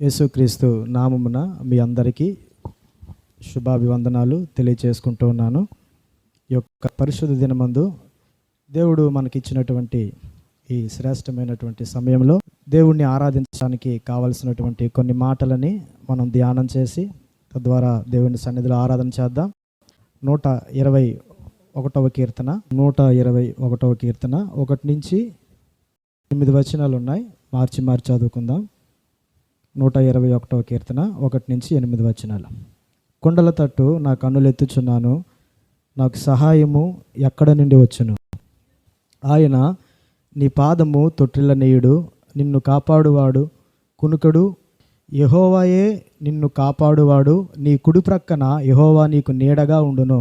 యేసుక్రీస్తు నామమున మీ అందరికీ శుభాభివందనాలు తెలియచేసుకుంటూ ఉన్నాను. ఈ యొక్క పరిశుద్ధ దినమందు దేవుడు మనకిచ్చినటువంటి ఈ శ్రేష్టమైనటువంటి సమయంలో దేవుణ్ణి ఆరాధించడానికి కావలసినటువంటి కొన్ని మాటలని మనం ధ్యానం చేసి తద్వారా దేవుని సన్నిధిలో ఆరాధన చేద్దాం. 121వ కీర్తన 1 నుంచి 8 వచనాలు ఉన్నాయి. మార్చి చదువుకుందాం. 121వ కీర్తన 1 నుంచి 8 వచనాలు. కొండల తట్టు నా కన్నులెత్తుచున్నాను, నాకు సహాయము ఎక్కడ నుండి వచ్చును? ఆయన నీ పాదము తొట్టిల్ల నేయుడు, నిన్ను కాపాడువాడు కునుకడు. యెహోవాయే నిన్ను కాపాడువాడు, నీ కుడి ప్రక్కన యెహోవా నీకు నీడగా ఉండును.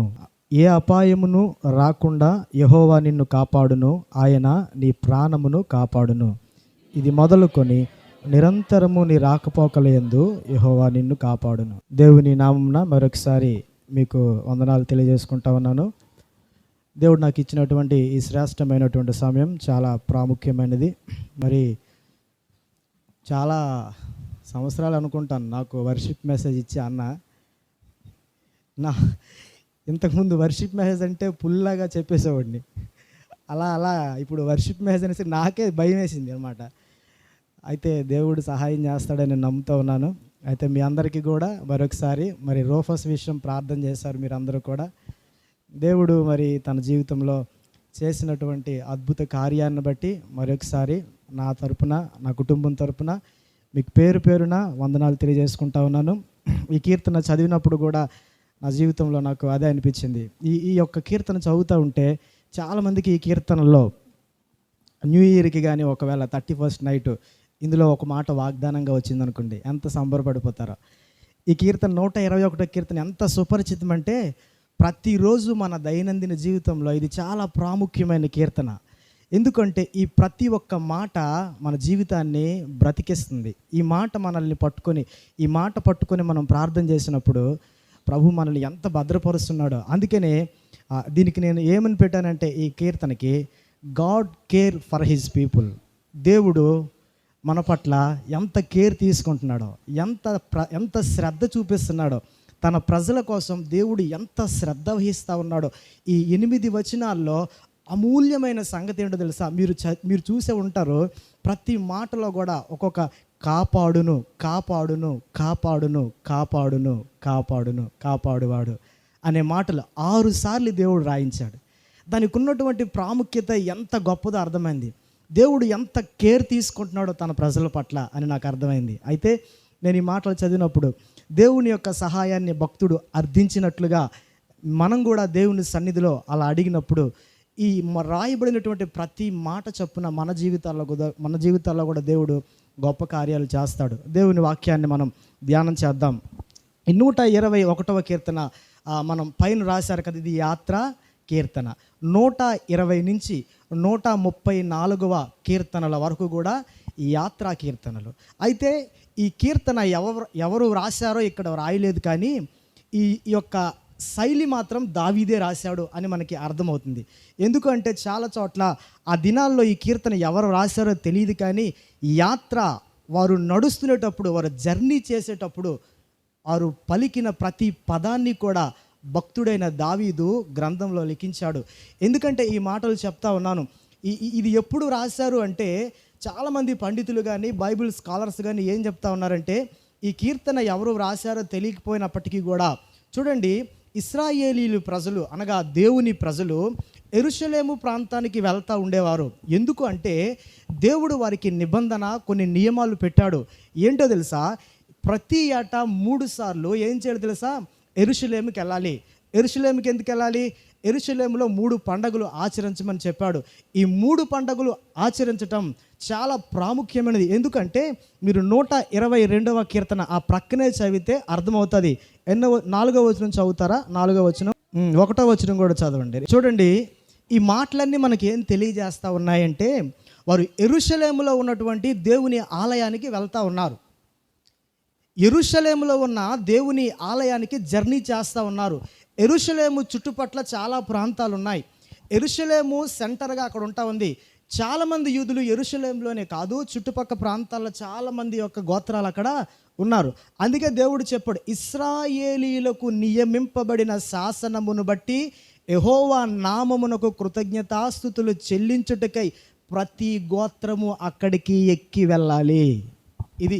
ఏ అపాయమును రాకుండా యెహోవా నిన్ను కాపాడును, ఆయన నీ ప్రాణమును కాపాడును. ఇది మొదలుకొని నిరంతరము నీ రాకపోకలయందు యెహోవా నిన్ను కాపాడును. దేవుని నామమున మరొకసారి మీకు వందనాలు తెలియజేసుకుంటా ఉన్నాను. దేవుడు నాకు ఇచ్చినటువంటి ఈ శ్రేష్టమైనటువంటి సమయం చాలా ప్రాముఖ్యమైనది. మరి చాలా సంవత్సరాలు అనుకుంటాను నాకు వర్షిప్ మెసేజ్ ఇచ్చే అన్న. ఇంతకుముందు వర్షిప్ మెసేజ్ అంటే పుల్లాగా చెప్పేసేవాడిని. అలా ఇప్పుడు వర్షిప్ మెసేజ్ అనేసి నాకే భయం వేసింది అనమాట. అయితే దేవుడు సహాయం చేస్తాడని నేను నమ్ముతూ ఉన్నాను. అయితే మీ అందరికీ కూడా మరొకసారి మరి రోఫస్ విషయం ప్రార్థన చేశారు మీరందరూ కూడా. దేవుడు మరి తన జీవితంలో చేసినటువంటి అద్భుత కార్యాన్ని బట్టి మరొకసారి నా తరపున, నా కుటుంబం తరపున మీకు పేరు పేరున వందనాలు తెలియజేసుకుంటా ఉన్నాను. ఈ కీర్తన చదివినప్పుడు కూడా నా జీవితంలో నాకు అదే అనిపించింది. ఈ యొక్క కీర్తన చదువుతూ ఉంటే చాలామందికి ఈ కీర్తనలో న్యూ ఇయర్కి కానీ ఒకవేళ 31st నైట్ ఇందులో ఒక మాట వాగ్దానంగా వచ్చిందనుకోండి, ఎంత సంబరపడిపోతారో. ఈ కీర్తన 121వ కీర్తన ఎంత సుపరిచితం అంటే ప్రతిరోజు మన దైనందిన జీవితంలో ఇది చాలా ప్రాముఖ్యమైన కీర్తన. ఎందుకంటే ఈ ప్రతి ఒక్క మాట మన జీవితాన్ని బ్రతికిస్తుంది. ఈ మాట మనల్ని ఈ మాట పట్టుకొని మనం ప్రార్థన చేసినప్పుడు ప్రభు మనల్ని ఎంత భద్రపరుస్తున్నాడో. అందుకనే దీనికి నేను ఏమని పెట్టానంటే ఈ కీర్తనకి God care for his people. దేవుడు మన పట్ల ఎంత కేర్ తీసుకుంటున్నాడో, ఎంత శ్రద్ధ చూపిస్తున్నాడో, తన ప్రజల కోసం దేవుడు ఎంత శ్రద్ధ వహిస్తూ ఉన్నాడో. ఈ 8 వచనాల్లో అమూల్యమైన సంగతి ఏంటో తెలుసా? మీరు చూసే ఉంటారు. ప్రతి మాటలో కూడా ఒక్కొక్క కాపాడును, కాపాడును, కాపాడును, కాపాడును, కాపాడును, కాపాడువాడు అనే మాటలు 6 సార్లు దేవుడు రాయించాడు. దానికి ఉన్నటువంటి ప్రాముఖ్యత ఎంత గొప్పదో అర్థమైంది. దేవుడు ఎంత కేర్ తీసుకుంటున్నాడో తన ప్రజల పట్ల అని నాకు అర్థమైంది. అయితే నేను ఈ మాటలు చదివినప్పుడు దేవుని యొక్క సహాయాన్ని భక్తుడు అర్థించినట్లుగా మనం కూడా దేవుని సన్నిధిలో అలా అడిగినప్పుడు ఈ రాయబడినటువంటి ప్రతి మాట చొప్పున మన జీవితాల్లో కూడా దేవుడు గొప్ప కార్యాలు చేస్తాడు. దేవుని వాక్యాన్ని మనం ధ్యానం చేద్దాం. ఈ 121వ కీర్తన మనం పైన రాశారు కదా, ఇది యాత్ర కీర్తన. 120 నుంచి 134వ కీర్తనల వరకు కూడా ఈ యాత్రా కీర్తనలు. అయితే ఈ కీర్తన ఎవరు రాశారో ఇక్కడ రాయలేదు, కానీ ఈ యొక్క శైలి మాత్రం దావీదే రాశాడు అని మనకి అర్థమవుతుంది. ఎందుకంటే చాలా చోట్ల ఆ దినాల్లో ఈ కీర్తన ఎవరు రాశారో తెలియదు, కానీ యాత్ర వారు నడుస్తునేటప్పుడు, వారు జర్నీ చేసేటప్పుడు వారు పలికిన ప్రతి పదాన్ని కూడా భక్తుడైన దావీదు గ్రంథంలో లిఖించాడు. ఎందుకంటే ఈ మాటలు చెప్తా ఉన్నాను, ఇది ఎప్పుడు రాశారు అంటే చాలామంది పండితులు కానీ బైబిల్ స్కాలర్స్ కానీ ఏం చెప్తా ఉన్నారంటే ఈ కీర్తన ఎవరు రాశారో తెలియకపోయినప్పటికీ కూడా చూడండి, ఇశ్రాయేలీలు ప్రజలు అనగా దేవుని ప్రజలు యెరూషలేము ప్రాంతానికి వెళ్తూ ఉండేవారు. ఎందుకు అంటే దేవుడు వారికి నిబంధన, కొన్ని నియమాలు పెట్టాడు. ఏంటో తెలుసా? ప్రతి ఏటా 3 సార్లు ఏం చేయాలి తెలుసా? యెరూషలేముకి వెళ్ళాలి. యెరూషలేముకి ఎందుకు వెళ్ళాలి? యెరూషలేములో 3 పండుగలు ఆచరించమని చెప్పాడు. ఈ 3 పండుగలు ఆచరించటం చాలా ప్రాముఖ్యమైనది. ఎందుకంటే మీరు 122వ కీర్తన ఆ ప్రక్కనే చదివితే అర్థమవుతుంది. 4వ వచనం చదువుతారా? 4వ వచనం, 1వ వచనం కూడా చదవండి. చూడండి, ఈ మాటలన్నీ మనకి ఏం తెలియజేస్తూ ఉన్నాయంటే వారు యెరూషలేములో ఉన్నటువంటి దేవుని ఆలయానికి వెళ్తూ ఉన్నారు. యెరూషలేములో ఉన్న దేవుని ఆలయానికి జర్నీ చేస్తూ ఉన్నారు. యెరూషలేము చుట్టుపట్ల చాలా ప్రాంతాలు ఉన్నాయి. యెరూషలేము సెంటర్గా అక్కడ ఉంటా ఉంది. చాలామంది యూదులు యెరూషలేములోనే కాదు, చుట్టుపక్కల ప్రాంతాల్లో చాలామంది యొక్క గోత్రాలు అక్కడ ఉన్నారు. అందుకే దేవుడు చెప్పాడు, ఇశ్రాయేలీయులకు నియమింపబడిన శాసనమును బట్టి యెహోవా నామమునకు కృతజ్ఞతాస్తుతులు చెల్లించుటకై ప్రతి గోత్రము అక్కడికి ఎక్కి వెళ్ళాలి. ఇది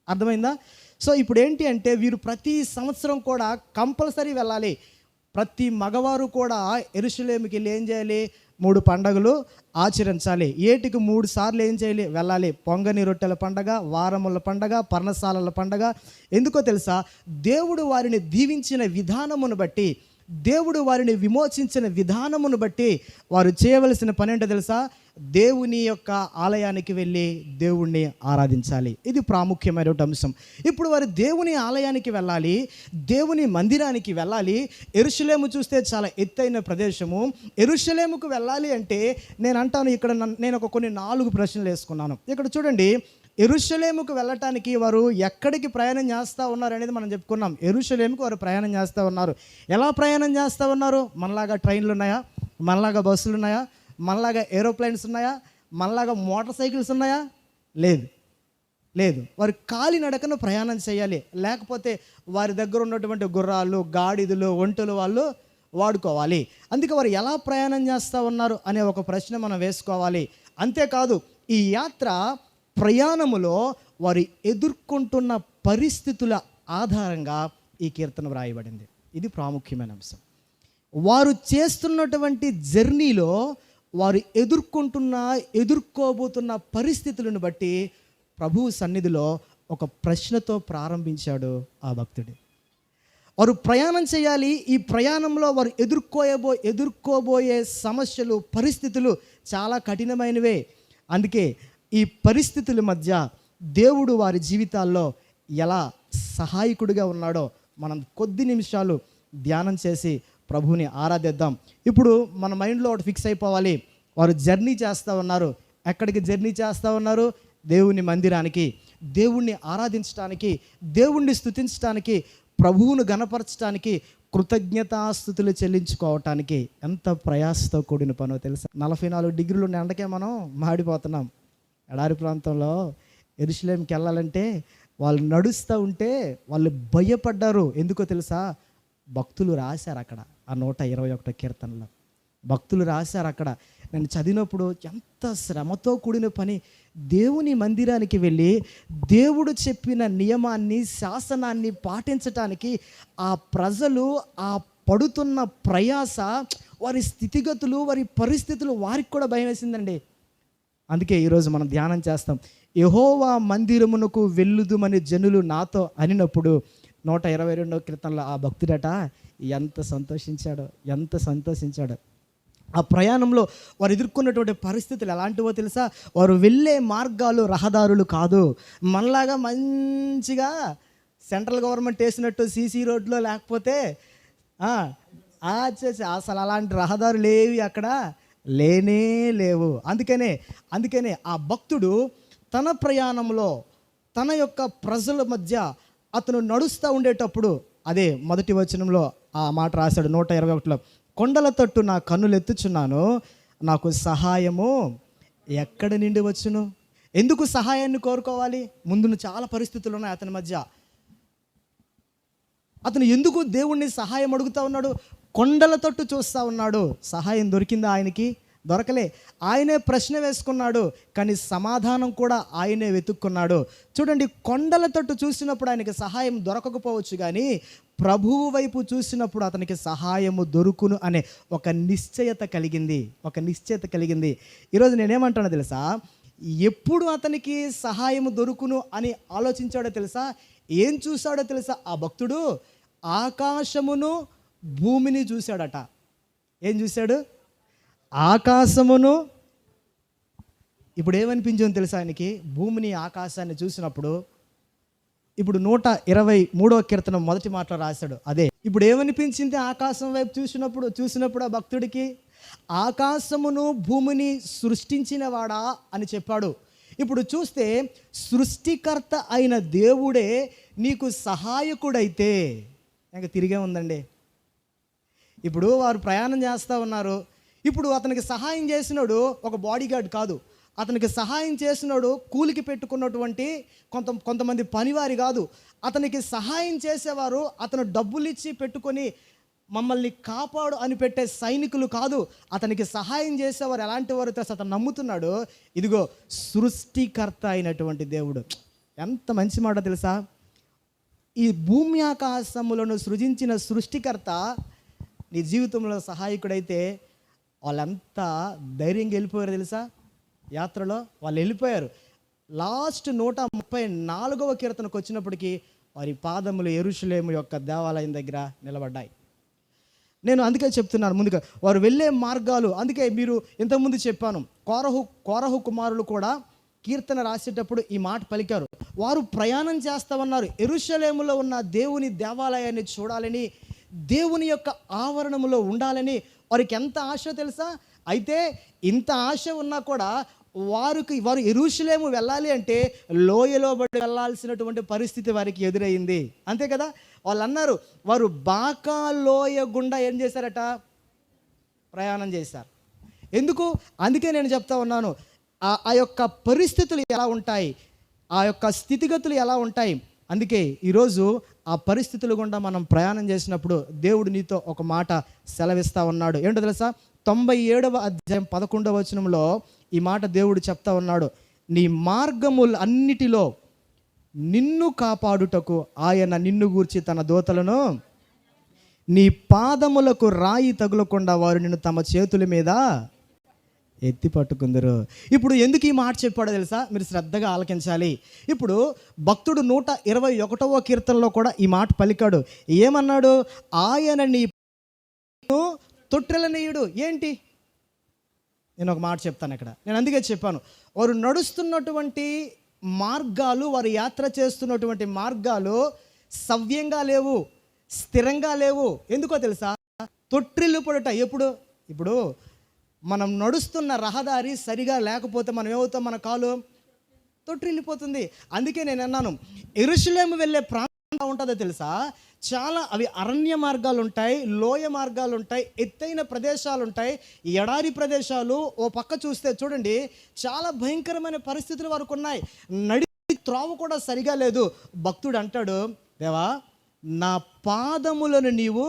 అర్థమైందా? సో ఇప్పుడు ఏంటి అంటే వీరు ప్రతి సంవత్సరం కూడా కంపల్సరీ వెళ్ళాలి. ప్రతి మగవారు కూడా యెరూషలేముకి వెళ్ళి ఏం చేయాలి? 3 పండగలు ఆచరించాలి. ఏటికి 3 సార్లు ఏం చేయాలి? వెళ్ళాలి. పొంగని రొట్టెల పండగ, వారముల పండగ, పర్ణశాలల పండగ. ఎందుకో తెలుసా? దేవుడు వారిని దీవించిన విధానమును బట్టి, దేవుడు వారిని విమోచించిన విధానమును బట్టి వారు చేయవలసిన పని ఏంటో తెలుసా? దేవుని యొక్క ఆలయానికి వెళ్ళి దేవుణ్ణి ఆరాధించాలి. ఇది ప్రాముఖ్యమైన అంశం. ఇప్పుడు వారు దేవుని ఆలయానికి వెళ్ళాలి, దేవుని మందిరానికి వెళ్ళాలి. యెరూషలేము చూస్తే చాలా ఎత్తైన ప్రదేశము. యెరూషలేముకు వెళ్ళాలి అంటే నేను అంటాను, ఇక్కడ నేను కొన్ని 4 ప్రశ్నలు వేసుకున్నాను. ఇక్కడ చూడండి, యెరూషలేముకు వెళ్ళటానికి వారు ఎక్కడికి ప్రయాణం చేస్తూ ఉన్నారు అనేది మనం చెప్పుకున్నాం. యెరూషలేముకు వారు ప్రయాణం చేస్తూ ఉన్నారు. ఎలా ప్రయాణం చేస్తూ ఉన్నారు? మనలాగా ట్రైన్లు ఉన్నాయా? మనలాగా బస్సులు ఉన్నాయా? మనలాగా ఏరోప్లేన్స్ ఉన్నాయా? మనలాగా మోటార్ సైకిల్స్ ఉన్నాయా? లేదు. వారు కాలినడకన ప్రయాణం చేయాలి. లేకపోతే వారి దగ్గర ఉన్నటువంటి గుర్రాలు, గాడిదలు, ఒంటెలు వాళ్ళు వాడుకోవాలి. అందుకే వారు ఎలా ప్రయాణం చేస్తూ ఉన్నారు అనే ఒక ప్రశ్న మనం వేసుకోవాలి. అంతేకాదు, ఈ యాత్ర ప్రయాణములో వారు ఎదుర్కొంటున్న పరిస్థితుల ఆధారంగా ఈ కీర్తన వ్రాయబడింది. ఇది ప్రాముఖ్యమైన అంశం. వారు చేస్తున్నటువంటి జర్నీలో వారు ఎదుర్కోబోతున్న పరిస్థితులను బట్టి ప్రభువు సన్నిధిలో ఒక ప్రశ్నతో ప్రారంభించాడు ఆ భక్తుడు. వారు ప్రయాణం చేయాలి. ఈ ప్రయాణంలో వారు ఎదుర్కోబోయే సమస్యలు, పరిస్థితులు చాలా కఠినమైనవే. అందుకే ఈ పరిస్థితుల మధ్య దేవుడు వారి జీవితాల్లో ఎలా సహాయకుడిగా ఉన్నాడో మనం కొద్ది నిమిషాలు ధ్యానం చేసి ప్రభువుని ఆరాధిద్దాం. ఇప్పుడు మన మైండ్లో ఒకటి ఫిక్స్ అయిపోవాలి. వారు జర్నీ చేస్తూ ఉన్నారు. ఎక్కడికి జర్నీ చేస్తూ ఉన్నారు? దేవుని మందిరానికి, దేవుణ్ణి ఆరాధించడానికి, దేవుణ్ణి స్తుతించడానికి, ప్రభువును గణపరచడానికి, కృతజ్ఞతాస్తుతులు చెల్లించుకోవటానికి. ఎంత ప్రయాసతో కూడిన పనో తెలుసా? 44 డిగ్రీలు ఎండకే మనం మాడిపోతున్నాం. ఎడారి ప్రాంతంలో యెరూషలేముకి వెళ్ళాలంటే వాళ్ళు నడుస్తూ ఉంటే వాళ్ళు భయపడ్డారు. ఎందుకో తెలుసా? భక్తులు రాశారు అక్కడ, ఆ 121 కీర్తనలో భక్తులు రాశారు అక్కడ. నేను చదివినప్పుడు ఎంత శ్రమతో కూడిన పని. దేవుని మందిరానికి వెళ్ళి దేవుడు చెప్పిన నియమాన్ని, శాసనాన్ని పాటించటానికి ఆ ప్రజలు ఆ పడుతున్న ప్రయాస, వారి స్థితిగతులు, వారి పరిస్థితులు వారికి కూడా భయం వేసిందండి. అందుకే ఈరోజు మనం ధ్యానం చేస్తాం. యెహోవా మందిరమునకు వెళ్ళుదుమని జనులు నాతో అనినప్పుడు 122వ కీర్తనలో ఆ భక్తుడట ఎంత సంతోషించాడో. ఆ ప్రయాణంలో వారు ఎదుర్కొన్నటువంటి పరిస్థితులు ఎలాంటివో తెలుసా? వారు వెళ్ళే మార్గాలు రహదారులు కాదు. మనలాగా మంచిగా సెంట్రల్ గవర్నమెంట్ వేసినట్టు సీసీ రోడ్లో, లేకపోతే అసలు అలాంటి రహదారులు ఏవి అక్కడ లేవు. అందుకనే ఆ భక్తుడు తన ప్రయాణంలో తన యొక్క ప్రజల మధ్య అతను నడుస్తూ ఉండేటప్పుడు, అదే మొదటి వచనంలో ఆ మాట రాశాడు 121లో, కొండల తట్టు నా కన్నులు ఎత్తుచున్నాను, నాకు సహాయము ఎక్కడి నుండి వచ్చును? ఎందుకు సహాయాన్ని కోరుకోవాలి? ముందున్న చాలా పరిస్థితులు ఉన్నాయి అతని మధ్య. అతను ఎందుకు దేవుణ్ణి సహాయం అడుగుతూ ఉన్నాడు? కొండల తట్టు చూస్తూ ఉన్నాడు. సహాయం దొరికిందా ఆయనకి? దొరకలే. ఆయనే ప్రశ్న వేసుకున్నాడు, కానీ సమాధానం కూడా ఆయనే వెతుక్కున్నాడు. చూడండి, కొండల తట్టు చూసినప్పుడు ఆయనకి సహాయం దొరకకపోవచ్చు, కానీ ప్రభువు వైపు చూసినప్పుడు అతనికి సహాయము దొరుకును అనే ఒక నిశ్చయత కలిగింది. ఈరోజు నేనేమంటానో తెలుసా? ఎప్పుడు అతనికి సహాయము దొరుకును అని ఆలోచించాడో తెలుసా? ఏం చూశాడో తెలుసా? ఆ భక్తుడు ఆకాశమును భూమిని చూశాడట. ఏం చూశాడు? ఆకాశమును. ఇప్పుడు ఏమనిపించిందో తెలుసా ఆయనకి? భూమిని, ఆకాశాన్ని చూసినప్పుడు. ఇప్పుడు 123వ కీర్తన మొదటి మాటలో రాశాడు అదే. ఇప్పుడు ఏమనిపించింది ఆకాశం వైపు చూసినప్పుడు ఆ భక్తుడికి? ఆకాశమును భూమిని సృష్టించినవాడా అని చెప్పాడు. ఇప్పుడు చూస్తే సృష్టికర్త అయిన దేవుడే నీకు సహాయకుడైతే ఇంకా తిరిగే ఉందండి. ఇప్పుడు వారు ప్రయాణం చేస్తూ ఉన్నారు. ఇప్పుడు అతనికి సహాయం చేసినాడు ఒక బాడీ గార్డ్ కాదు, అతనికి సహాయం చేసినాడు కూలికి పెట్టుకున్నటువంటి కొంతమంది పనివారి కాదు. అతనికి సహాయం చేసేవారు అతను డబ్బులు ఇచ్చి పెట్టుకొని మమ్మల్ని కాపాడు అని పెట్టే సైనికులు కాదు. అతనికి సహాయం చేసేవారు ఎలాంటి వారు తెలుసు? అతను నమ్ముతున్నాడు, ఇదిగో సృష్టికర్త అయినటువంటి దేవుడు. ఎంత మంచి మాట తెలుసా? ఈ భూమి ఆకాశములను సృజించిన సృష్టికర్త నీ జీవితంలో సహాయకుడైతే వాళ్ళంతా ధైర్యంగా వెళ్ళిపోయారు తెలుసా? యాత్రలో వాళ్ళు వెళ్ళిపోయారు. లాస్ట్ 134వ కీర్తనకు వచ్చినప్పటికీ వారి పాదములు యెరూషలేము యొక్క దేవాలయం దగ్గర నిలబడ్డాయి. నేను అందుకే చెప్తున్నాను ముందుగా వారు వెళ్ళే మార్గాలు. అందుకే మీరు ఇంతకుముందు చెప్పాను, కోరహు కుమారులు కూడా కీర్తన రాసేటప్పుడు ఈ మాట పలికారు. వారు ప్రయాణం చేస్తామన్నారు, యెరూషలేములో ఉన్న దేవుని దేవాలయాన్ని చూడాలని, దేవుని యొక్క ఆవరణములో ఉండాలని వారికి ఎంత ఆశ తెలుసా? అయితే ఇంత ఆశ ఉన్నా కూడా వారు యెరూషలేము వెళ్ళాలి అంటే లోయలో బడి వెళ్ళాల్సినటువంటి పరిస్థితి వారికి ఎదురైంది. అంతే కదా? వాళ్ళు అన్నారు, వారు బాకా లోయ గుండా ఏం చేశారట? ప్రయాణం చేశారు. ఎందుకు? అందుకే నేను చెప్తా ఉన్నాను, ఆ యొక్క పరిస్థితులు ఎలా ఉంటాయి, ఆ యొక్క స్థితిగతులు ఎలా ఉంటాయి. అందుకే ఈరోజు ఆ పరిస్థితుల గుండా మనం ప్రయాణం చేసినప్పుడు దేవుడు నీతో ఒక మాట సెలవిస్తూ ఉన్నాడు. ఏంటో తెలుసా? 97వ అధ్యాయం 11వ వచనంలో ఈ మాట దేవుడు చెప్తా ఉన్నాడు, నీ మార్గములు అన్నిటిలో నిన్ను కాపాడుటకు ఆయన నిన్ను గూర్చి తన దూతలను నీ పాదములకు రాయి తగులకుండా వారు నిన్ను తమ చేతుల మీద ఎత్తి పట్టుకుందరు. ఇప్పుడు ఎందుకు ఈ మాట చెప్పాడో తెలుసా? మీరు శ్రద్ధగా ఆలకించాలి. ఇప్పుడు భక్తుడు 121వ కీర్తనలో కూడా ఈ మాట పలికాడు. ఏమన్నాడు? ఆయన నీ తొట్టెలనీయుడు. ఏంటి? నేను ఒక మాట చెప్తాను ఇక్కడ. నేను అందుకే చెప్పాను, వారు నడుస్తున్నటువంటి మార్గాలు, వారు యాత్ర చేస్తున్నటువంటి మార్గాలు సవ్యంగా లేవు, స్థిరంగా లేవు. ఎందుకో తెలుసా? తొట్టిల్లు పడుట. ఇప్పుడు మనం నడుస్తున్న రహదారి సరిగా లేకపోతే మనం ఏమవుతాం? మన కాలు తొట్టిల్లిపోతుంది. అందుకే నేను అన్నాను, యెరూషలేము వెళ్ళే ప్రాంతం ఉంటుందో తెలుసా? చాలా అవి అరణ్య మార్గాలు ఉంటాయి, లోయ మార్గాలు ఉంటాయి, ఎత్తైన ప్రదేశాలు ఉంటాయి, ఎడారి ప్రదేశాలు. ఓ పక్క చూస్తే చూడండి, చాలా భయంకరమైన పరిస్థితులు వరకు ఉన్నాయి. త్రోవ కూడా సరిగా లేదు. భక్తుడు అంటాడు, దేవా నా పాదములను నీవు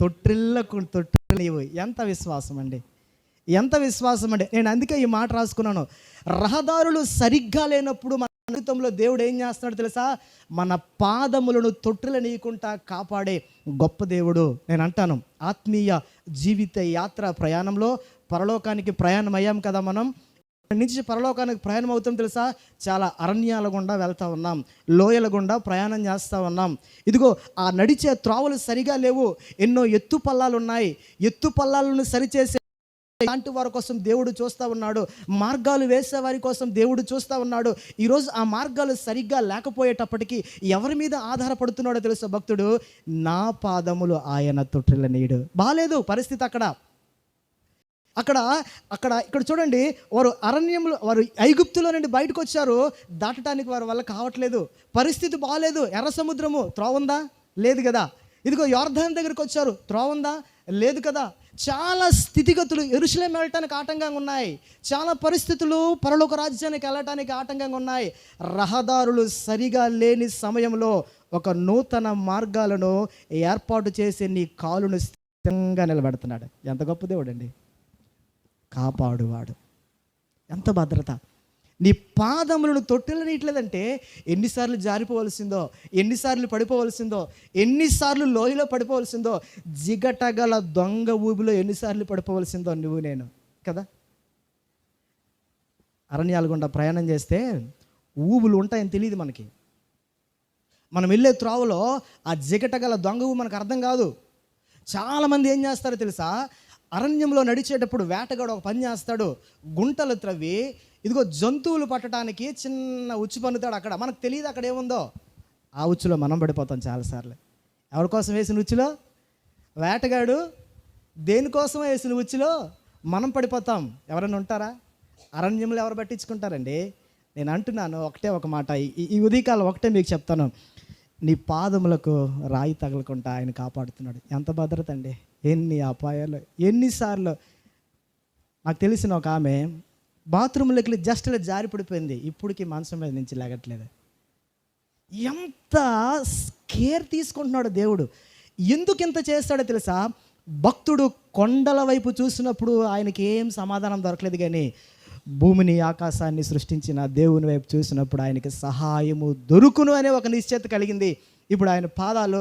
తొట్టిల్లేవు. ఎంత విశ్వాసం అండి, ఎంత విశ్వాసం అండి. నేను అందుకే ఈ మాట రాసుకున్నాను, రహదారులు సరిగ్గా లేనప్పుడు మన జీవితంలో దేవుడు ఏం చేస్తున్నాడు తెలుసా? మన పాదములను తొట్టిల్లనీయకుండా కాపాడే గొప్ప దేవుడు. నేను అంటాను, ఆత్మీయ జీవిత యాత్ర ప్రయాణంలో పరలోకానికి ప్రయాణం అయ్యాం కదా మనం. నుంచి పరలోకానికి ప్రయాణం అవుతాం తెలుసా? చాలా అరణ్యాల గుండా వెళ్తూ ఉన్నాం, లోయల గుండా ప్రయాణం చేస్తూ ఉన్నాం. ఇదిగో ఆ నడిచే త్రోవలు సరిగా లేవు, ఎన్నో ఎత్తు పల్లాలు ఉన్నాయి. ఎత్తు పల్లాలను సరిచేసే లాంటి వారి కోసం దేవుడు చూస్తూ ఉన్నాడు, మార్గాలు వేసే వారి కోసం దేవుడు చూస్తూ ఉన్నాడు. ఈరోజు ఆ మార్గాలు సరిగ్గా లేకపోయేటప్పటికీ ఎవరి మీద ఆధారపడుతున్నాడో తెలుసా భక్తుడు? నా పాదములు ఆయన తొట్టిల్లనీయుడు. బాలేదు పరిస్థితి ఇక్కడ చూడండి, వారు అరణ్యంలో, వారు ఐగుప్తులో నుండి బయటకు వచ్చారు, దాటడానికి వారి వల్ల కావట్లేదు, పరిస్థితి బాగాలేదు. ఎర్ర సముద్రము త్రోవ ఉందా? లేదు కదా. ఇదిగో యోర్దాను దగ్గరికి వచ్చారు, త్రోవ ఉందా? లేదు కదా. చాలా స్థితిగతులు యెరూషలేము వెళ్ళటానికి ఆటంకంగా ఉన్నాయి, చాలా పరిస్థితులు పరలోక రాజ్యానికి వెళ్ళటానికి ఆటంకంగా ఉన్నాయి. రహదారులు సరిగా లేని సమయంలో ఒక నూతన మార్గాలను ఏర్పాటు చేసి నీ కాలును స్థిరంగా నిలబెడుతున్నాడు. ఎంత గొప్ప దేవుడు అండి, కాపాడువాడు. ఎంత భద్రత. నీ పాదములను తొట్టిల్లనీయట్లేదంటే ఎన్నిసార్లు జారిపోవలసిందో, ఎన్నిసార్లు పడిపోవలసిందో, ఎన్నిసార్లు లోయలో పడిపోవలసిందో, జిగటగల దొంగ ఊబిలో ఎన్నిసార్లు పడిపోవలసిందో నువ్వు నేను కదా. అరణ్యాల గుండా ప్రయాణం చేస్తే ఊబులు ఉంటాయని తెలియదు మనకి. మనం వెళ్ళే త్రోవలో ఆ జిగటగల దొంగ ఊబి మనకు అర్థం కాదు. చాలామంది ఏం చేస్తారో తెలుసా? అరణ్యంలో నడిచేటప్పుడు వేటగాడు ఒక పని చేస్తాడు, గుంటలు త్రవ్వి ఇదిగో జంతువులు పట్టడానికి చిన్న ఉచ్చు పన్నుతాడు. అక్కడ మనకు తెలియదు అక్కడ ఏముందో. ఆ ఉచ్చులో మనం పడిపోతాం చాలాసార్లు. ఎవరి కోసం వేసిన ఉచ్చులో? వేటగాడు దేనికోసం వేసిన ఉచ్చులో మనం పడిపోతాం. ఎవరైనా ఉంటారా? అరణ్యంలో ఎవరు పట్టించుకుంటారండి? నేను అంటున్నాను ఒకటే ఒక మాట, ఈ ఉదయకాలం ఒకటే మీకు చెప్తాను, నీ పాదములకు రాయి తగలకుండా ఆయన కాపాడుతున్నాడు. ఎంత భద్రత అండి. ఎన్ని అపాయాలు, ఎన్నిసార్లు. నాకు తెలిసిన ఒక ఆమె బాత్రూంలోకి జస్ట్ ఇలా జారి పడిపోయింది, ఇప్పటికి మంచం మీద నుంచి లేగట్లేదు. ఎంత కేర్ తీసుకుంటున్నాడు దేవుడు. ఎందుకు ఇంత చేస్తాడో తెలుసా? భక్తుడు కొండల వైపు చూసినప్పుడు ఆయనకి ఏం సమాధానం దొరకలేదు, కానీ భూమిని ఆకాశాన్ని సృష్టించిన దేవుని వైపు చూసినప్పుడు ఆయనకి సహాయము దొరుకును అనే ఒక నిశ్చయత కలిగింది. ఇప్పుడు ఆయన పాదాలు,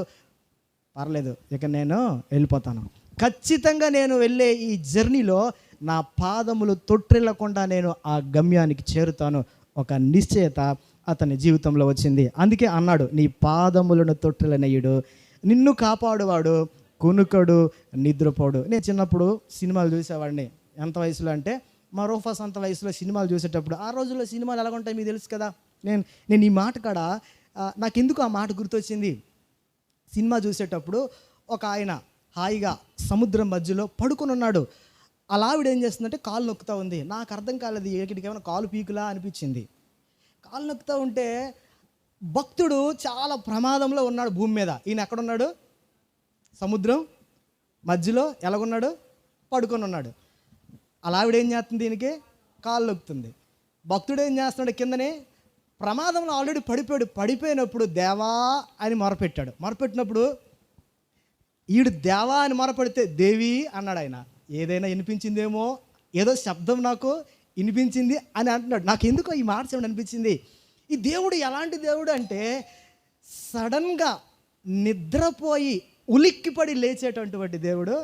పర్లేదు ఇక నేను వెళ్ళిపోతాను, ఖచ్చితంగా నేను వెళ్ళే ఈ జర్నీలో నా పాదములు తొట్టిల్లకుండా నేను ఆ గమ్యానికి చేరుతాను, ఒక నిశ్చయత అతని జీవితంలో వచ్చింది. అందుకే అన్నాడు, నీ పాదములను తొట్టిల్లనెయ్యుడు, నిన్ను కాపాడువాడు, కునుకడు, నిద్రపోడు. నేను చిన్నప్పుడు సినిమాలు చూసేవాడిని. ఎంత వయసులో అంటే మా రూఫాస్ అంత వయసులో సినిమాలు చూసేటప్పుడు, ఆ రోజుల్లో సినిమాలు ఎలా ఉంటాయి మీకు తెలుసు కదా. నేను ఈ మాట కాడ నాకెందుకు ఆ మాట గుర్తొచ్చింది. సినిమా చూసేటప్పుడు ఒక ఆయన హాయిగా సముద్రం మధ్యలో పడుకొని ఉన్నాడు. అలా ఆవిడ ఏం చేస్తుందంటే కాలు నొక్కుతూ ఉంది. నాకు అర్థం కాలేదు, ఏకిటికి ఏమైనా కాలు పీకులా అనిపించింది. కాలు నొక్కుతూ ఉంటే భక్తుడు చాలా ప్రమాదంలో ఉన్నాడు భూమి మీద. ఈయన ఎక్కడున్నాడు? సముద్రం మధ్యలో ఎలాగున్నాడు? పడుకొని ఉన్నాడు. అలా ఆవిడ ఏం చేస్తుంది? దీనికి కాలు నొక్కుతుంది. భక్తుడు ఏం చేస్తున్నాడు? కిందనే ప్రమాదంలో ఆల్రెడీ పడిపోయినప్పుడు దేవా అని మొరపెట్టాడు. మొరపెట్టినప్పుడు ఈడు దేవా అని మొరపెడితే దేవి అన్నాడు ఆయన. ఏదైనా వినిపించిందేమో, ఏదో శబ్దం నాకు వినిపించింది అని అంటున్నాడు. నాకు ఎందుకో ఈ మాట చెప్పడం అనిపించింది. ఈ దేవుడు ఎలాంటి దేవుడు అంటే సడన్గా నిద్రపోయి ఉలిక్కిపడి లేచేటటువంటి దేవుడు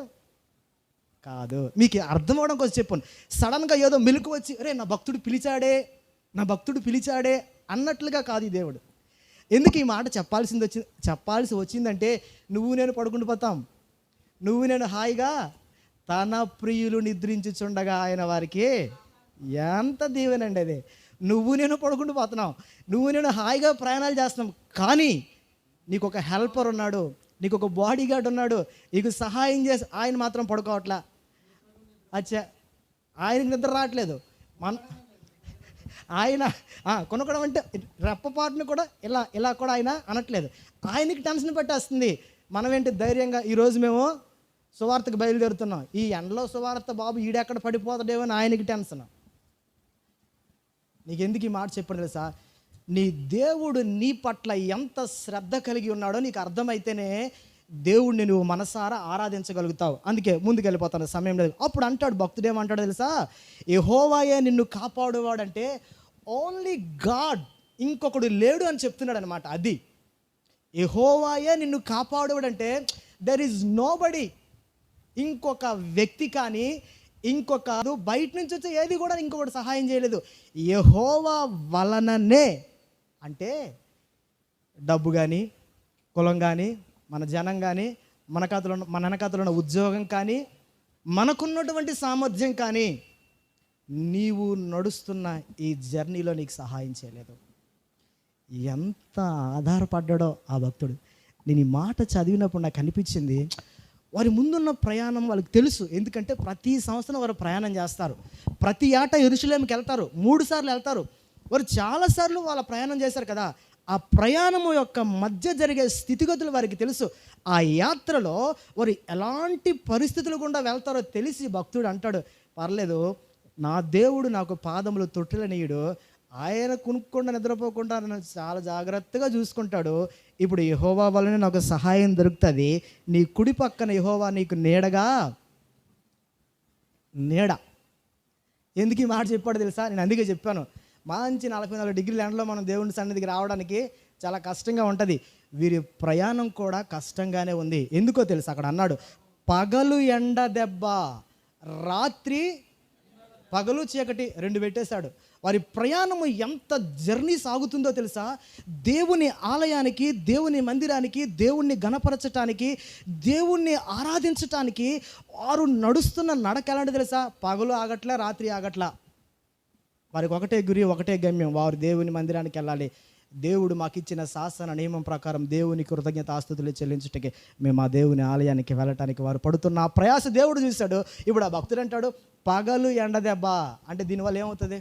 కాదు. మీకు అర్థం అవడం కోసం చెప్పాను. సడన్గా ఏదో మెలకు వచ్చి అరే నా భక్తుడు పిలిచాడే అన్నట్లుగా కాదు ఈ దేవుడు. ఎందుకు ఈ మాట చెప్పాల్సి వచ్చిందంటే నువ్వు నేను పడుకుంటూ పోతాం, నువ్వు నేను హాయిగా తన ప్రియులు నిద్రించుచుండగా ఆయన వారికి ఎంత దీవెనండి అది. నువ్వు నేను పడుకుంటూ పోతున్నాం, నువ్వు నేను హాయిగా ప్రయాణాలు చేస్తున్నాం, కానీ నీకు ఒక హెల్పర్ ఉన్నాడు, నీకు ఒక బాడీ గార్డ్ ఉన్నాడు, నీకు సహాయం చేసి ఆయన మాత్రం పడుకోవట్లా. అచ్చా, ఆయనకి నిద్ర రావట్లేదు. ఆయన కొనుక్కోవడం అంటే రెప్పపాటును కూడా ఇలా కూడా ఆయన అనట్లేదు. ఆయనకి టెన్షన్ పెట్టేస్తుంది. మనమేంటి ధైర్యంగా ఈరోజు మేము సువార్తకు బయలుదేరుతున్నాం, ఈ ఎండలో సువార్త బాబు ఈడెక్కడ పడిపోతాడేమో అని ఆయనకి టెన్షన్. నీకు ఎందుకు ఈ మాట చెప్పాడు తెలుసా? నీ దేవుడు నీ పట్ల ఎంత శ్రద్ధ కలిగి ఉన్నాడో నీకు అర్థమైతేనే దేవుడిని నువ్వు మనసారా ఆరాధించగలుగుతావు. అందుకే ముందుకు వెళ్ళిపోతాను, సమయం లేదు. అప్పుడు అంటాడు భక్తుడు, ఏమంటాడు తెలుసా? యెహోవాయే నిన్ను కాపాడువాడంటే ఓన్లీ గాడ్, ఇంకొకడు లేడు అని చెప్తున్నాడు అనమాట. అది యెహోవాయే నిన్ను కాపాడువాడంటే దెర్ ఈజ్ నోబడి, ఇంకొక వ్యక్తి కానీ ఇంకొక బయట నుంచి వచ్చే ఏది కూడా ఇంకొకటి సహాయం చేయలేదు. యెహోవా వలననే, అంటే డబ్బు కానీ, కులం కానీ, మన జనం కానీ, మన వెనకాతలో ఉన్న ఉద్యోగం కానీ, మనకున్నటువంటి సామర్థ్యం కానీ, నీవు నడుస్తున్న ఈ జర్నీలో నీకు సహాయం చేయలేదు. ఎంత ఆధారపడ్డాడో ఆ భక్తుడు. నేను ఈ మాట చదివినప్పుడు నాకు అనిపించింది, వారి ముందున్న ప్రయాణం వాళ్ళకి తెలుసు. ఎందుకంటే ప్రతి సంవత్సరం వారు ప్రయాణం చేస్తారు. ప్రతి ఏటా యెరూషలేముకి వెళ్తారు, 3 సార్లు వెళ్తారు. వారు చాలాసార్లు వాళ్ళ ప్రయాణం చేశారు కదా. ఆ ప్రయాణము యొక్క మధ్య జరిగే స్థితిగతులు వారికి తెలుసు. ఆ యాత్రలో వారు ఎలాంటి పరిస్థితులు గుండా వెళ్తారో తెలిసి భక్తుడు అంటాడు, పర్లేదు నా దేవుడు నాకు పాదములు తొట్టిల్లనీయుడు, ఆయన కొనుక్కుండా నిద్రపోకుండా నన్ను చాలా జాగ్రత్తగా చూసుకుంటాడు. ఇప్పుడు యెహోవా వలన నాకు సహాయం దొరుకుతుంది. నీ కుడి పక్కన యెహోవా నీకు నీడ. ఎందుకు ఈ మాట చెప్పాడు తెలుసా? నేను అందుకే చెప్పాను, మంచి 44 డిగ్రీల ఎండలో మనం దేవుని సన్నిధికి రావడానికి చాలా కష్టంగా ఉంటుంది. వీరి ప్రయాణం కూడా కష్టంగానే ఉంది. ఎందుకో తెలుసా? అక్కడ అన్నాడు, పగలు ఎండ దెబ్బ, రాత్రి పగలు చీకటి 2 పెట్టేశాడు. వారి ప్రయాణము ఎంత జర్నీ సాగుతుందో తెలుసా? దేవుని ఆలయానికి, దేవుని మందిరానికి, దేవుణ్ణి గణపరచటానికి, దేవుణ్ణి ఆరాధించటానికి వారు నడుస్తున్న నడక ఎలాంటి తెలుసా? పగలు ఆగట్లా, రాత్రి ఆగట్లా. వారికి ఒకటే గురి, ఒకటే గమ్యం, వారు దేవుని మందిరానికి వెళ్ళాలి. దేవుడు మాకు ఇచ్చిన శాసన నియమం ప్రకారం దేవుని కృతజ్ఞతాస్తుతులు చెల్లించుటకి మేము ఆ దేవుని ఆలయానికి వెళ్ళటానికి వారు పడుతున్న ఆ ప్రయాస దేవుడు చూశాడు. ఇప్పుడు ఆ భక్తుడు అంటాడు, పగలు ఎండ దెబ్బ అంటే దీనివల్ల ఏమవుతుంది?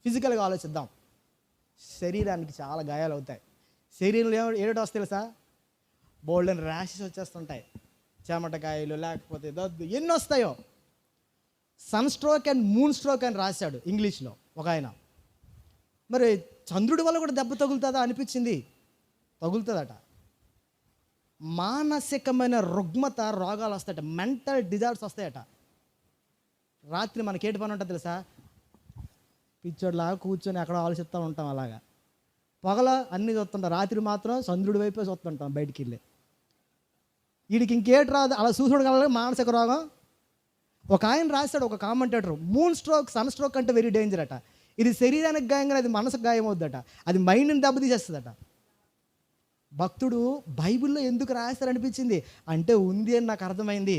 ఫిజికల్గా ఆలోచిద్దాం. శరీరానికి చాలా గాయాలు అవుతాయి. శరీరంలో ఏమిటి వస్తాయి తెలుసా? బోల్డెన్ ర్యాషెస్ వచ్చేస్తుంటాయి, చెమటకాయలు, లేకపోతే దద్దు, ఎన్ని వస్తాయో. Sun stroke and moon stroke అని రాశాడు ఇంగ్లీష్లో ఒక ఆయన. మరి చంద్రుడి వల్ల కూడా దెబ్బ తగులుతుందా అనిపించింది, తగులుతుందట. మానసికమైన రుగ్మత రోగాలు వస్తాయట, మెంటల్ డిజార్డర్స్ వస్తాయట. రాత్రి మనకేటి పని ఉంటుంది తెలుసా, పిచ్చోడ్లాగా కూర్చొని ఎక్కడో ఆలోచిస్తూ ఉంటాం. అలాగా పొగల అన్నీ చూస్తుంటాం, రాత్రి మాత్రం చంద్రుడి వైపే చూస్తుంటాం బయటికి వెళ్ళి. వీడికి ఇంకేటి రాదు, అలా చూసుకోవడం మానసిక రోగం. ఒక ఆయన రాశాడు, ఒక commentator, moon stroke sun stroke అంటే వెరీ డేంజర్ అట. ఇది శరీరానికి గాయం కానీ అది మనసుకు గాయం అవుద్దట, అది మైండ్ని దెబ్బతీసేస్తుందట. భక్తుడు బైబిల్లో ఎందుకు రాస్తారనిపించింది అంటే ఉంది అని నాకు అర్థమైంది.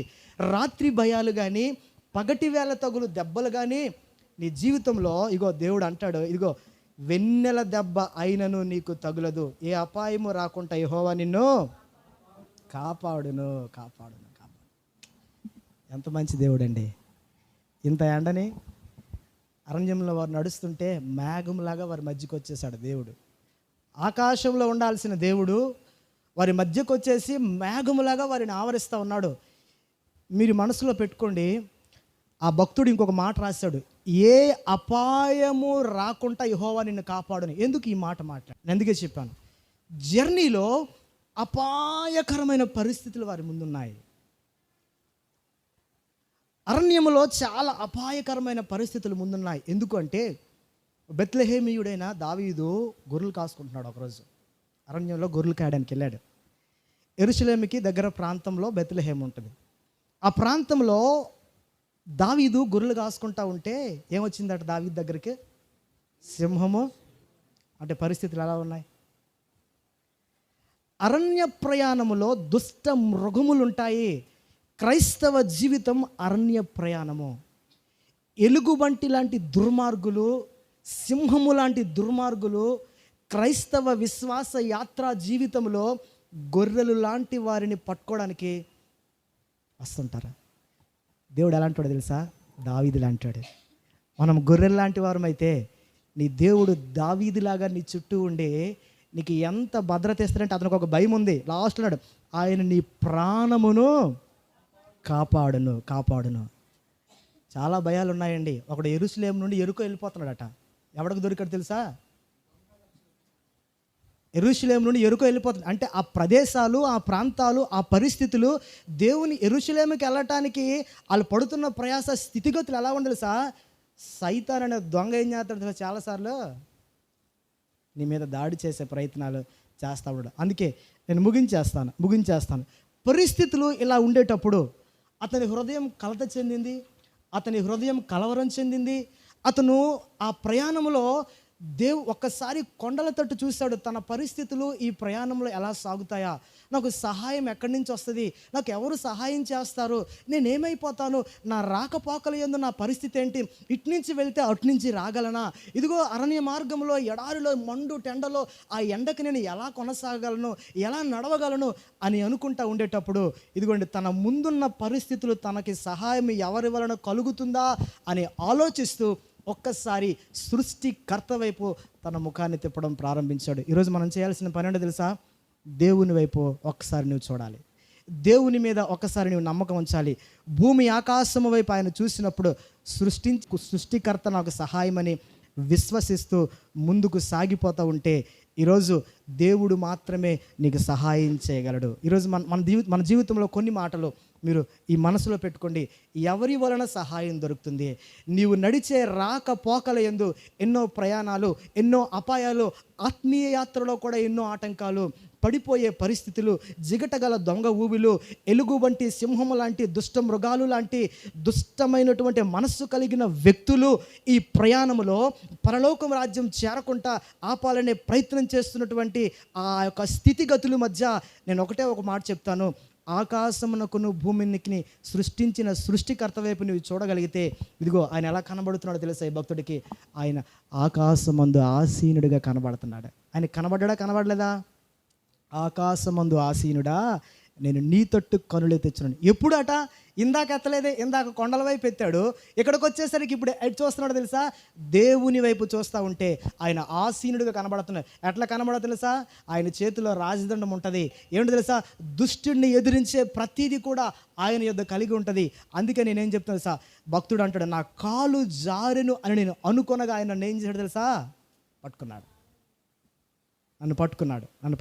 రాత్రి భయాలు కానీ పగటి వేళ తగులు దెబ్బలు కానీ నీ జీవితంలో, ఇగో దేవుడు అంటాడు, ఇదిగో వెన్నెల దెబ్బ అయినను నీకు తగులదు, ఏ అపాయము రాకుండా యెహోవా నిన్ను కాపాడును కాపాడును కాపాడు. ఎంత మంచి దేవుడు అండి. ఇంత ఎండని అరణ్యంలో వారు నడుస్తుంటే మేఘంలాగా వారి మధ్యకు వచ్చేసాడు దేవుడు. ఆకాశంలో ఉండాల్సిన దేవుడు వారి మధ్యకు వచ్చేసి మేఘములాగా వారిని ఆవరిస్తూ ఉన్నాడు. మీరు మనసులో పెట్టుకోండి, ఆ భక్తుడు ఇంకొక మాట రాశాడు, ఏ అపాయము రాకుండా యెహోవా నిన్ను కాపాడును. ఎందుకు ఈ మాట మాట్లాడు, అందుకే చెప్పాను, జర్నీలో అపాయకరమైన పరిస్థితులు వారి ముందున్నాయి. అరణ్యములో చాలా అపాయకరమైన పరిస్థితులు ముందున్నాయి. ఎందుకంటే బెత్లెహేమీయుడైన దావీదు గొర్రెలు కాసుకుంటున్నాడు. ఒకరోజు అరణ్యంలో గొర్రెలు కాయడానికి వెళ్ళాడు. యెరూషలేముకి దగ్గర ప్రాంతంలో బెత్లెహేము ఉంటుంది. ఆ ప్రాంతంలో దావీదు గొర్రెలు కాసుకుంటా ఉంటే ఏమొచ్చిందట దావీదు దగ్గరికి, సింహము. అంటే పరిస్థితులు ఎలా ఉన్నాయి? అరణ్య ప్రయాణములో దుష్ట మృగములు ఉంటాయి. క్రైస్తవ జీవితం అరణ్య ప్రయాణము. ఎలుగుబంటి లాంటి దుర్మార్గులు, సింహము లాంటి దుర్మార్గులు క్రైస్తవ విశ్వాస యాత్రా జీవితంలో గొర్రెలు లాంటి వారిని పట్టుకోవడానికి వస్తుంటారా? దేవుడు ఎలాంటి వాడు తెలుసా? దావీదు లాంటాడు. మనం గొర్రెలు లాంటి వారమైతే నీ దేవుడు దావీదులాగా నీ చుట్టూ ఉండి నీకు ఎంత భద్రత ఇస్తాడంటే అతనికి ఒక భయం ఉంది. లాస్ట్ అన్నాడు, ఆయన నీ ప్రాణమును కాపాడును కాపాడును. చాలా భయాలు ఉన్నాయండి. ఒకడు యెరూషలేము నుండి యెరికో వెళ్ళిపోతున్నాడట. ఎవడికి దొరికాడు తెలుసా? యెరూషలేము నుండి యెరికో వెళ్ళిపోతుంది. అంటే ఆ ప్రదేశాలు, ఆ ప్రాంతాలు, ఆ పరిస్థితులు, దేవుని యెరూషలేముకి వెళ్ళటానికి వాళ్ళు పడుతున్న ప్రయాస స్థితిగతులు ఎలా ఉండాలి తెలుసా? సైతాన్ అనే దొంగ ఏం చేస్తాడు తెలుసా? చాలాసార్లు నీ మీద దాడి చేసే ప్రయత్నాలు చేస్తా ఉన్నాడు. అందుకే నేను ముగించేస్తాను. పరిస్థితులు ఇలా ఉండేటప్పుడు అతని హృదయం కలత చెందింది, అతని హృదయం కలవరం చెందింది. అతను ఆ ప్రయాణంలో ఒక్కసారి కొండల తట్టు చూశాడు. తన పరిస్థితులు ఈ ప్రయాణంలో ఎలా సాగుతాయా, నాకు సహాయం ఎక్కడి నుంచి వస్తుంది, నాకు ఎవరు సహాయం చేస్తారు, నేనేమైపోతాను, నా రాకపోకల యందు నా పరిస్థితి ఏంటి, ఇటు నుంచి వెళ్తే అటు నుంచి రాగలనా, ఇదిగో అరణ్య మార్గంలో ఎడారిలో మండు టెండలో ఆ ఎండకి నేను ఎలా కొనసాగలను, ఎలా నడవగలను అని అనుకుంటా ఉండేటప్పుడు ఇదిగోండి తన ముందున్న పరిస్థితులు తనకి సహాయం ఎవరి వలన కలుగుతుందా అని ఆలోచిస్తూ ఒక్కసారి సృష్టికర్త వైపు తన ముఖాన్ని తిప్పడం ప్రారంభించాడు. ఈరోజు మనం చేయాల్సిన పని ఏంటో తెలుసా? దేవుని వైపు ఒక్కసారి నువ్వు చూడాలి. దేవుని మీద ఒక్కసారి నువ్వు నమ్మకం ఉంచాలి. భూమి ఆకాశము వైపు ఆయన చూసినప్పుడు సృష్టికర్త నాకు సహాయమని విశ్వసిస్తూ ముందుకు సాగిపోతూ ఉంటే ఈరోజు దేవుడు మాత్రమే నీకు సహాయం చేయగలడు. ఈరోజు మన జీవితంలో కొన్ని మాటలు మీరు ఈ మనసులో పెట్టుకోండి. ఎవరి వలన సహాయం దొరుకుతుంది? నీవు నడిచే రాకపోకల యందు ఎన్నో ప్రయాణాలు, ఎన్నో అపాయాలు, ఆత్మీయ యాత్రలో కూడా ఎన్నో ఆటంకాలు, పడిపోయే పరిస్థితులు, జిగటగల దొంగ ఊబిలు, ఎలుగు వంటి సింహము లాంటి దుష్ట మృగాలు లాంటి దుష్టమైనటువంటి మనస్సు కలిగిన వ్యక్తులు ఈ ప్రయాణములో పరలోకం రాజ్యం చేరకుండా ఆపాలనే ప్రయత్నం చేస్తున్నటువంటి ఆ యొక్క స్థితిగతుల మధ్య నేను ఒకటే ఒక మాట చెప్తాను. ఆకాశమునకును భూమికి సృష్టించిన సృష్టికర్త వైపు నువ్వు చూడగలిగితే ఇదిగో ఆయన ఎలా కనబడుతున్నాడో తెలుసా? ఈ భక్తుడికి ఆయన ఆకాశమందు ఆసీనుడిగా కనబడుతున్నాడు. ఆయన కనబడ్డా కనబడలేదా? ఆకాశమందు ఆసీనుడా, నేను నీ తట్టు కనులే తెచ్చున్నాను. ఎప్పుడు అట? ఇందాక ఎత్తలేదే, ఇందాక కొండల వైపు ఎత్తాడు, ఇక్కడికి వచ్చేసరికి ఇప్పుడు ఎటు చూస్తున్నాడు తెలుసా? దేవుని వైపు చూస్తూ ఉంటే ఆయన ఆసీనుడిగా కనబడుతున్నాడు. ఎట్లా కనబడదు తెలుసా? ఆయన చేతిలో రాజదండం ఉంటుంది. ఏమిటి తెలుసా? దుష్టుడిని ఎదిరించే ప్రతీది కూడా ఆయన యొద్ద కలిగి ఉంటుంది. అందుకే నేనేం చెప్తాను తెలుసా? భక్తుడు అంటాడు, నా కాలు జారెను అని నేను అనుకొనగా ఆయన నన్ను ఏం చేశాడు తెలుసా? పట్టుకున్నాడు, నన్ను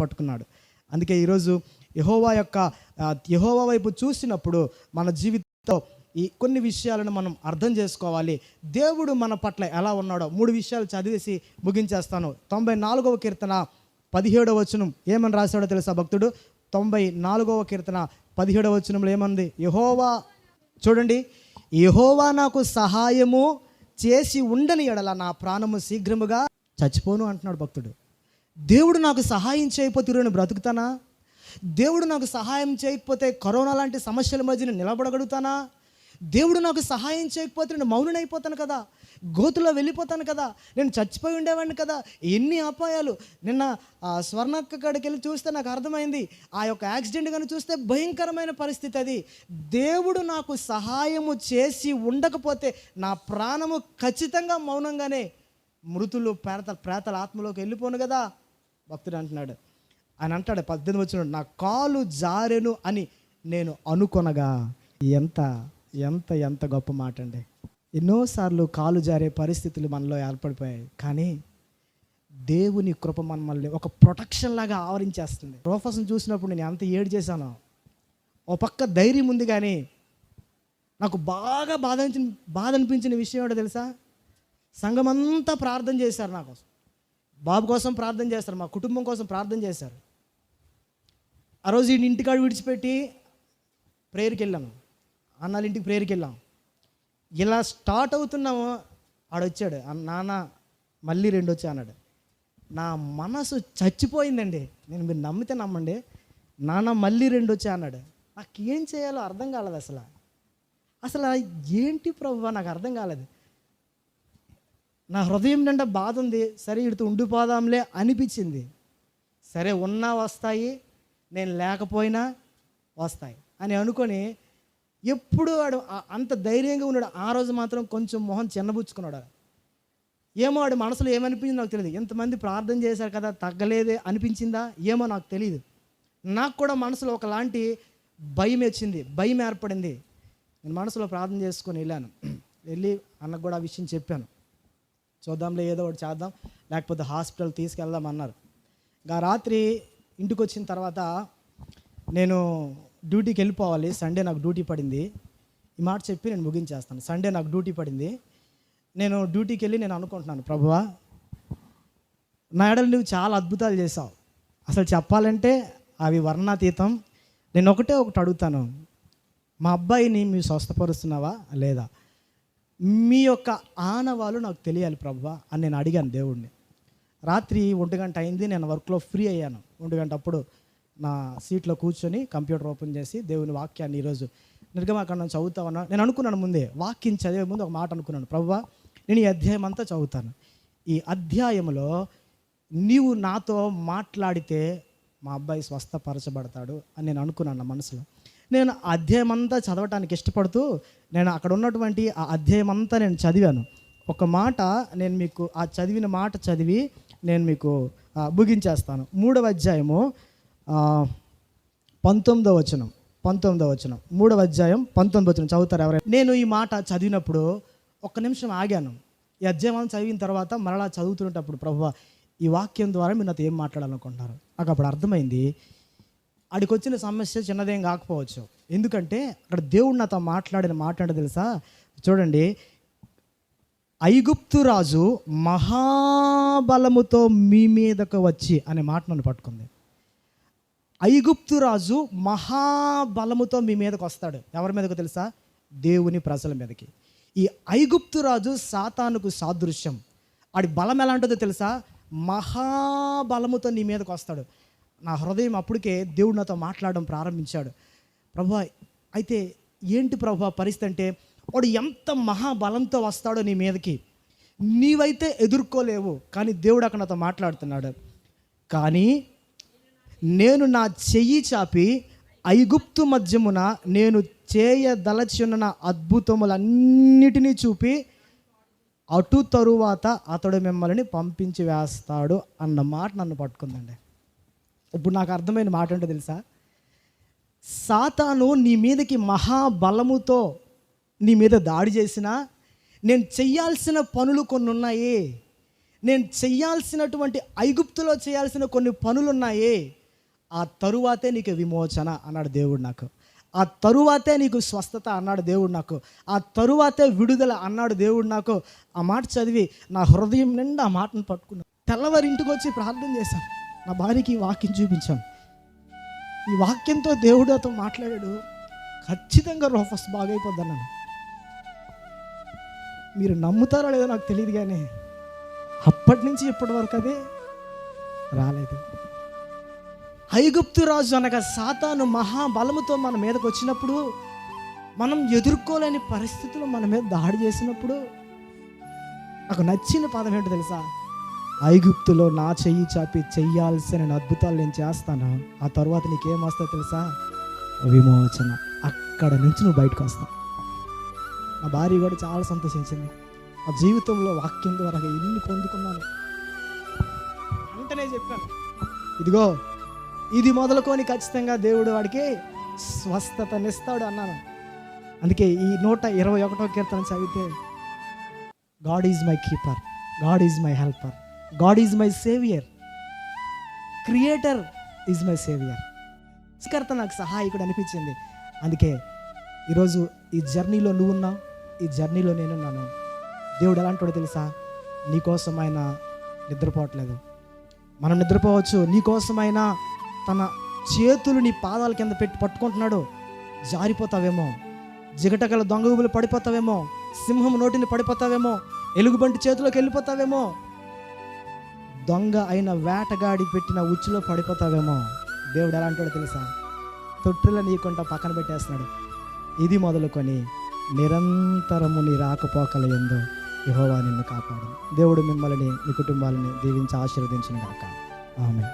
పట్టుకున్నాడు. అందుకే ఈరోజు యెహోవా వైపు చూసినప్పుడు మన జీవితంలో ఈ కొన్ని విషయాలను మనం అర్థం చేసుకోవాలి. దేవుడు మన పట్ల ఎలా ఉన్నాడో 3 విషయాలు చదివేసి ముగించేస్తాను. 94వ కీర్తన 17వ వచనం ఏమని రాశాడో తెలుసా భక్తుడు? 94వ కీర్తన 17వ వచనంలో ఏమంది? యెహోవా, చూడండి, యెహోవా నాకు సహాయము చేసి ఉండని ఎడల నా ప్రాణము శీఘ్రముగా చచ్చిపోను అంటున్నాడు భక్తుడు. దేవుడు నాకు సహాయం చేయకపోతే నేను బ్రతుకుతానా? దేవుడు నాకు సహాయం చేయకపోతే కరోనా లాంటి సమస్యల మధ్య నేను నిలబడగలుగుతానా? దేవుడు నాకు సహాయం చేయకపోతే నేను మౌనైపోతాను కదా, గోతులో వెళ్ళిపోతాను కదా, నేను చచ్చిపోయి ఉండేవాడిని కదా. ఎన్ని అపాయాలు! నిన్న స్వర్ణక్క కాడికి వెళ్ళి చూస్తే నాకు అర్థమైంది, ఆ యొక్క యాక్సిడెంట్ కానీ చూస్తే భయంకరమైన పరిస్థితి అది. దేవుడు నాకు సహాయము చేసి ఉండకపోతే నా ప్రాణము ఖచ్చితంగా మౌనంగానే మృతులు ప్రేతల ఆత్మలోకి వెళ్ళిపోను కదా. భక్తుడు అంటున్నాడు, ఆయన అంటాడు 18 వచనం, నా కాలు జారెను అని నేను అనుకొనగా. ఎంత ఎంత ఎంత గొప్ప మాట అండి. ఎన్నోసార్లు కాలు జారే పరిస్థితులు మనలో ఏర్పడిపోయాయి, కానీ దేవుని కృప మనల్ని ఒక ప్రొటెక్షన్ లాగా ఆవరించేస్తుంది. ప్రొఫెషన్ చూసినప్పుడు నేను ఎంత ఏడు చేశానో, ఓ పక్క ధైర్యం ఉంది, కానీ నాకు బాగా బాధ అనిపించిన విషయం ఏంటో తెలుసా? సంఘమంతా ప్రార్థన చేశారు నా కోసం, బాబు కోసం ప్రార్థన చేస్తారు, మా కుటుంబం కోసం ప్రార్థన చేశారు. ఆ రోజు ఇంటికాడ విడిచిపెట్టి ప్రేయర్కి వెళ్ళాము, అన్నాళ్ళ ఇంటికి ప్రేయర్కి వెళ్ళాం. ఇలా స్టార్ట్ అవుతున్నాము, ఆడొచ్చాడు, నాన్న మళ్ళీ 2 వచ్చా అన్నాడు. నా మనసు చచ్చిపోయిందండి. నేను మీరు నమ్మితే నమ్మండి, నాన్న మళ్ళీ 2 వచ్చా అన్నాడు. నాకు ఏం చేయాలో అర్థం కాలేదు. అసలు ఏంటి ప్రభువా, నాకు అర్థం కాలేదు. నా హృదయం నిండా బాధ ఉంది. సరే ఇడుతూ ఉండిపోదాంలే అనిపించింది. సరే ఉన్నా వస్తాయి, నేను లేకపోయినా వస్తాయి అని అనుకొని ఎప్పుడు వాడు అంత ధైర్యంగా ఉన్నాడు. ఆ రోజు మాత్రం కొంచెం మొహం చిన్నబుచ్చుకున్నాడు. ఏమో వాడు మనసులో ఏమనిపించింది నాకు తెలియదు. ఎంతమంది ప్రార్థన చేశారు కదా, తగ్గలేదే అనిపించిందా ఏమో నాకు తెలియదు. నాకు కూడా మనసులో ఒకలాంటి భయం వచ్చింది, భయం ఏర్పడింది. నేను మనసులో ప్రార్థన చేసుకొని వెళ్ళి అన్నకు కూడా ఆ విషయం చెప్పాను. చూద్దాంలే, ఏదో ఒకటి చేద్దాం, లేకపోతే హాస్పిటల్ తీసుకెళ్దాం అన్నారు. ఇంకా రాత్రి ఇంటికి వచ్చిన తర్వాత నేను డ్యూటీకి వెళ్ళిపోవాలి. సండే నాకు డ్యూటీ పడింది. ఈ మాట చెప్పి నేను ముగించేస్తాను. సండే నాకు డ్యూటీ పడింది. నేను డ్యూటీకి వెళ్ళి నేను అనుకుంటున్నాను, ప్రభువా నా ఎడలు నువ్వు చాలా అద్భుతాలు చేసావు. అసలు చెప్పాలంటే అవి వర్ణాతీతం. నేను ఒకటి అడుగుతాను, మా అబ్బాయిని మీరు స్వస్థపరుస్తున్నావా లేదా? మీ యొక్క ఆనవాళ్ళు నాకు తెలియాలి ప్రభువా అని నేను అడిగాను దేవుడిని. రాత్రి 1 గంట అయింది, నేను వర్క్లో ఫ్రీ అయ్యాను. 1 గంట అప్పుడు నా సీట్లో కూర్చొని కంప్యూటర్ ఓపెన్ చేసి దేవుని వాక్యాన్ని ఈరోజు నిర్గమాకాండం చదువుతా ఉన్నాను. నేను అనుకున్నాను, ముందే వాక్యం చదివే ముందు ఒక మాట అనుకున్నాను, ప్రభువా నేను ఈ అధ్యాయం అంతా చదువుతాను, ఈ అధ్యాయంలో నీవు నాతో మాట్లాడితే మా అబ్బాయి స్వస్థపరచబడతాడు అని నేను అనుకున్నాను నా మనసులో. నేను అధ్యాయం అంతా చదవటానికి ఇష్టపడుతూ నేను అక్కడ ఉన్నటువంటి ఆ అధ్యాయం అంతా నేను చదివాను. ఒక మాట నేను మీకు ఆ చదివిన మాట చదివి నేను మీకు ముగించేస్తాను. 3వ అధ్యాయము 19వ వచనం 3వ అధ్యాయం 19వ వచనం చదువుతారు ఎవరైనా? నేను ఈ మాట చదివినప్పుడు ఒక్క నిమిషం ఆగాను. ఈ అధ్యాయం చదివిన తర్వాత మరలా చదువుతున్నప్పుడు, ప్రభువా ఈ వాక్యం ద్వారా మీరు నాతో ఏం మాట్లాడాలనుకుంటున్నారు? నాకు అప్పుడు అర్థమైంది, ఆడికి వచ్చిన సమస్య చిన్నదేం కాకపోవచ్చు. ఎందుకంటే అక్కడ దేవుడు నాతో మాట్లాడిన మాట అంటే తెలుసా? చూడండి, ఐగుప్తు రాజు మహాబలముతో మీ మీదకు వచ్చి అనే మాట నన్ను పట్టుకుంది. ఐగుప్తు రాజు మహాబలముతో మీ మీదకు వస్తాడు. ఎవరి మీదకు తెలుసా? దేవుని ప్రజల మీదకి. ఈ ఐగుప్తు రాజు సాతానుకు సాదృశ్యం. ఆడి బలం ఎలాంటిదో తెలుసా? మహాబలముతో నీ మీదకు వస్తాడు. నా హృదయం అప్పటికే దేవుడు నాతో మాట్లాడడం ప్రారంభించాడు. ప్రభువా అయితే ఏంటి ప్రభువా పరిస్థితి అంటే, వాడు ఎంత మహాబలంతో వస్తాడో నీ మీదకి, నీవైతే ఎదుర్కోలేవు. కానీ దేవుడు అక్కడ నాతో మాట్లాడుతున్నాడు. కానీ నేను నా చెయ్యి చాపి ఐగుప్తు మధ్యమున నేను చేయదలచున్న అద్భుతములన్నిటినీ చూపి అటు తరువాత అతడు మిమ్మల్ని పంపించి వేస్తాడు అన్న మాట నన్ను పట్టుకుందండి. ఇప్పుడు నాకు అర్థమైన మాట ఏంటో తెలుసా? సాతాను నీ మీదకి మహాబలముతో నీ మీద దాడి చేసినా, నేను చెయ్యాల్సిన పనులు కొన్ని ఉన్నాయి, నేను చెయ్యాల్సినటువంటి ఐగుప్తులో చేయాల్సిన కొన్ని పనులు ఉన్నాయి, ఆ తరువాతే నీకు విమోచన అన్నాడు దేవుడు నాకు. ఆ తరువాతే నీకు స్వస్థత అన్నాడు దేవుడు నాకు. ఆ తరువాతే విడుదల అన్నాడు దేవుడు నాకు. ఆ మాట చదివి నా హృదయం నిండా ఆ మాటను పట్టుకున్నాను. తెల్లవారి ఇంటికి వచ్చి ప్రార్థన చేశాను. నా భార్యకి ఈ వాక్యం చూపించాను. ఈ వాక్యంతో దేవుడు అతను మాట్లాడాడు. ఖచ్చితంగా రోఫస్ బాగైపోద్ది అన్నాను. మీరు నమ్ముతారో లేదో నాకు తెలియదు, కానీ అప్పటి నుంచి ఇప్పటి వరకు అదే రాలేదు. ఐగుప్తు రాజు అనగా సాతాను మహాబలముతో మన మీదకి వచ్చినప్పుడు, మనం ఎదుర్కోలేని పరిస్థితులు మన మీద దాడి చేసినప్పుడు, నాకు నచ్చిన పదం ఏంటో తెలుసా? ఐగుప్తులో నా చెయ్యి చాపి చెయ్యాల్సిన అద్భుతాలు నేను చేస్తాను, ఆ తర్వాత నీకేం వస్తుందో తెలుసా? విమోచన. అక్కడ నుంచి నువ్వు బయటకు వస్తావు. నా భార్య కూడా చాలా సంతోషించింది. ఆ జీవితంలో వాక్యం ద్వారా ఎన్ని పొందుకున్నాను. వెంటనే చెప్పాను, ఇదిగో ఇది మొదలుకొని ఖచ్చితంగా దేవుడు వాడికి స్వస్థతనిస్తాడు అన్నాను. అందుకే ఈ 121వ కీర్తన చదివితే, God is my keeper, God is my helper, God is my saviour, creator is my saviour. కర్త నాకు సహాయకుడు అనిపించింది. అందుకే ఈరోజు ఈ జర్నీలో నువ్వు ఉన్నావు, ఈ జర్నీలో నేనున్నాను. దేవుడు ఎలాంటివాడో తెలుసా? నీకోసం ఆయన నిద్రపోవట్లేదు. మనం నిద్రపోవచ్చు. నీకోసమైనా తన చేతులు నీ పాదాల కింద పెట్టి పట్టుకుంటున్నాడు. జారిపోతావేమో, జిగటగల దొంగ ఊబులు పడిపోతావేమో, సింహం నోటిని పడిపోతావేమో, ఎలుగుబంటి చేతిలోకి వెళ్ళిపోతావేమో, దొంగ అయిన వేటగాడి పెట్టిన ఉచ్చులో పడిపోతావేమో. దేవుడు ఎలాంటివాడో తెలుసా? తొట్టులో నీకుంటా పక్కన పెట్టేస్తున్నాడు. ఇది మొదలుకొని నిరంతరము నీ రాకపోకల యందు యెహోవా నిన్ను కాపాడు. దేవుడు మిమ్మల్ని, మీ కుటుంబాలని దీవించి ఆశీర్వదించును గాక. ఆమేన్.